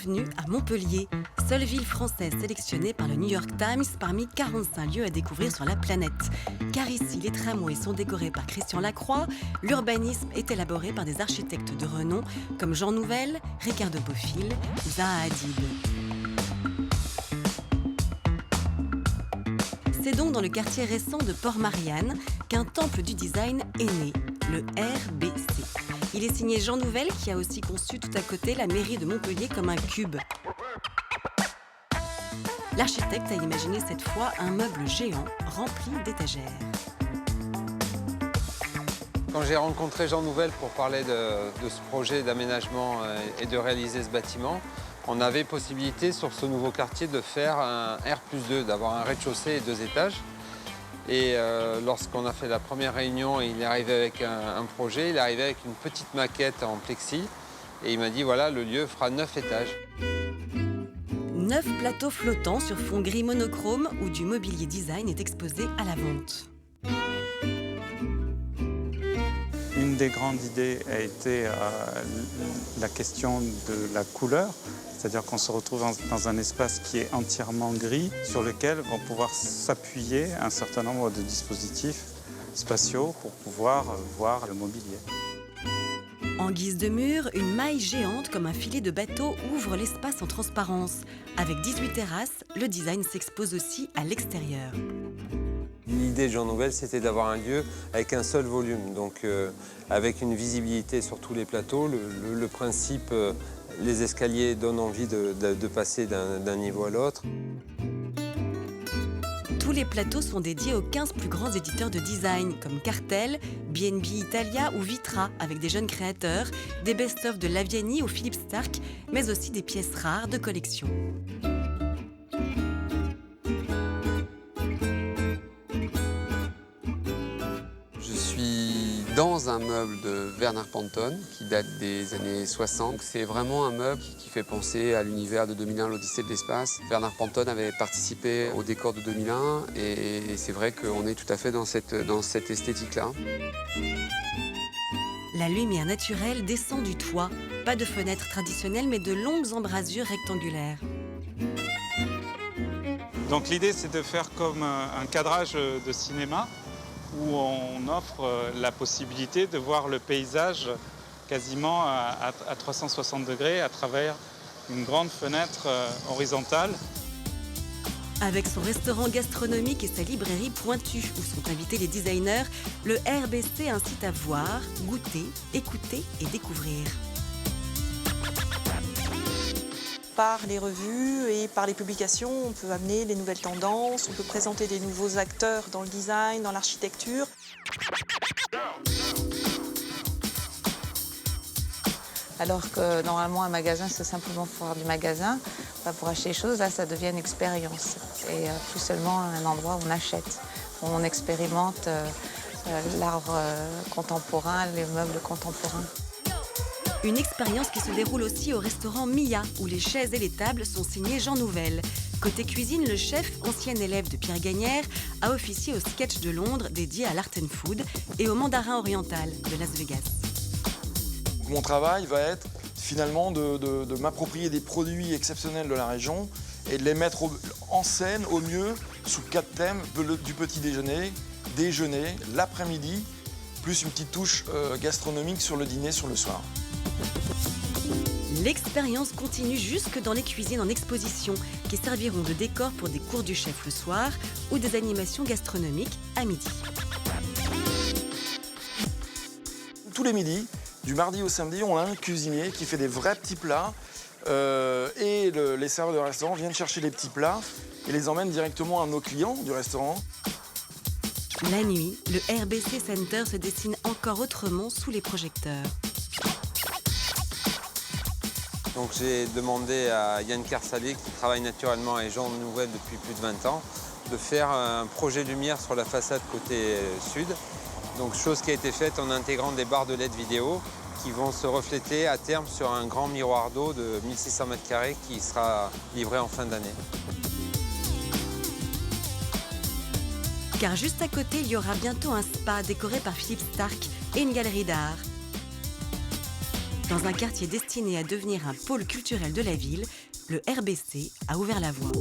Bienvenue à Montpellier, seule ville française sélectionnée par le New York Times parmi 45 lieux à découvrir sur la planète. Car ici, les tramways sont décorés par Christian Lacroix, l'urbanisme est élaboré par des architectes de renom comme Jean Nouvel, Ricardo Bofill ou Zaha Hadid. C'est donc dans le quartier récent de Port-Marianne qu'un temple du design est né, le RBC. Il est signé Jean Nouvel qui a aussi conçu tout à côté la mairie de Montpellier comme un cube. L'architecte a imaginé cette fois un meuble géant rempli d'étagères. Quand j'ai rencontré Jean Nouvel pour parler de ce projet d'aménagement et de réaliser ce bâtiment, on avait possibilité sur ce nouveau quartier de faire un R+2, d'avoir un rez-de-chaussée et 2 étages. Et lorsqu'on a fait la première réunion, il est arrivé avec un projet, il est arrivé avec une petite maquette en plexi. Et il m'a dit, voilà, le lieu fera 9 étages. 9 plateaux flottants sur fond gris monochrome où du mobilier design est exposé à la vente. Une des grandes idées a été la question de la couleur, c'est-à-dire qu'on se retrouve dans un espace qui est entièrement gris, sur lequel vont pouvoir s'appuyer un certain nombre de dispositifs spatiaux pour pouvoir voir le mobilier. En guise de mur, une maille géante comme un filet de bateau ouvre l'espace en transparence. Avec 18 terrasses, le design s'expose aussi à l'extérieur. L'idée de Jean Nouvel, c'était d'avoir un lieu avec un seul volume, donc avec une visibilité sur tous les plateaux. Le principe, les escaliers donnent envie de passer d'un niveau à l'autre. Tous les plateaux sont dédiés aux 15 plus grands éditeurs de design, comme Cartel, B&B Italia ou Vitra, avec des jeunes créateurs, des best-of de Laviani ou Philippe Starck, mais aussi des pièces rares de collection. Dans un meuble de Werner Panton qui date des années 60. C'est vraiment un meuble qui fait penser à l'univers de 2001, l'Odyssée de l'espace. Werner Panton avait participé au décor de 2001 et c'est vrai qu'on est tout à fait dans cette esthétique-là. La lumière naturelle descend du toit. Pas de fenêtres traditionnelles mais de longues embrasures rectangulaires. Donc l'idée, c'est de faire comme un cadrage de cinéma, où on offre la possibilité de voir le paysage quasiment à 360 degrés à travers une grande fenêtre horizontale. Avec son restaurant gastronomique et sa librairie pointue où sont invités les designers, le RBC incite à voir, goûter, écouter et découvrir. Par les revues et par les publications, on peut amener des nouvelles tendances, on peut présenter des nouveaux acteurs dans le design, dans l'architecture. Alors que normalement un magasin, c'est simplement pour faire du magasin, pour acheter des choses, là ça devient une expérience. Et plus seulement un endroit où on achète, où on expérimente l'art contemporain, les meubles contemporains. Une expérience qui se déroule aussi au restaurant Mia, où les chaises et les tables sont signées Jean Nouvel. Côté cuisine, le chef, ancien élève de Pierre Gagnère, a officié au Sketch de Londres dédié à l'Art and Food et au Mandarin Oriental de Las Vegas. Mon travail va être finalement de m'approprier des produits exceptionnels de la région et de les mettre en scène au mieux sous 4 thèmes, du petit déjeuner, déjeuner, l'après-midi, plus une petite touche gastronomique sur le dîner, sur le soir. L'expérience continue jusque dans les cuisines en exposition qui serviront de décor pour des cours du chef le soir ou des animations gastronomiques à midi. Tous les midis, du mardi au samedi, on a un cuisinier qui fait des vrais petits plats et les serveurs de restaurant viennent chercher les petits plats et les emmènent directement à nos clients du restaurant. La nuit, le RBC Center se dessine encore autrement sous les projecteurs. Donc j'ai demandé à Yann Kersalé, qui travaille naturellement avec Jean Nouvel depuis plus de 20 ans, de faire un projet lumière sur la façade côté sud. Donc chose qui a été faite en intégrant des barres de LED vidéo qui vont se refléter à terme sur un grand miroir d'eau de 1600 m² qui sera livré en fin d'année. Car juste à côté, il y aura bientôt un spa décoré par Philippe Starck et une galerie d'art. Dans un quartier destiné à devenir un pôle culturel de la ville, le RBC a ouvert la voie.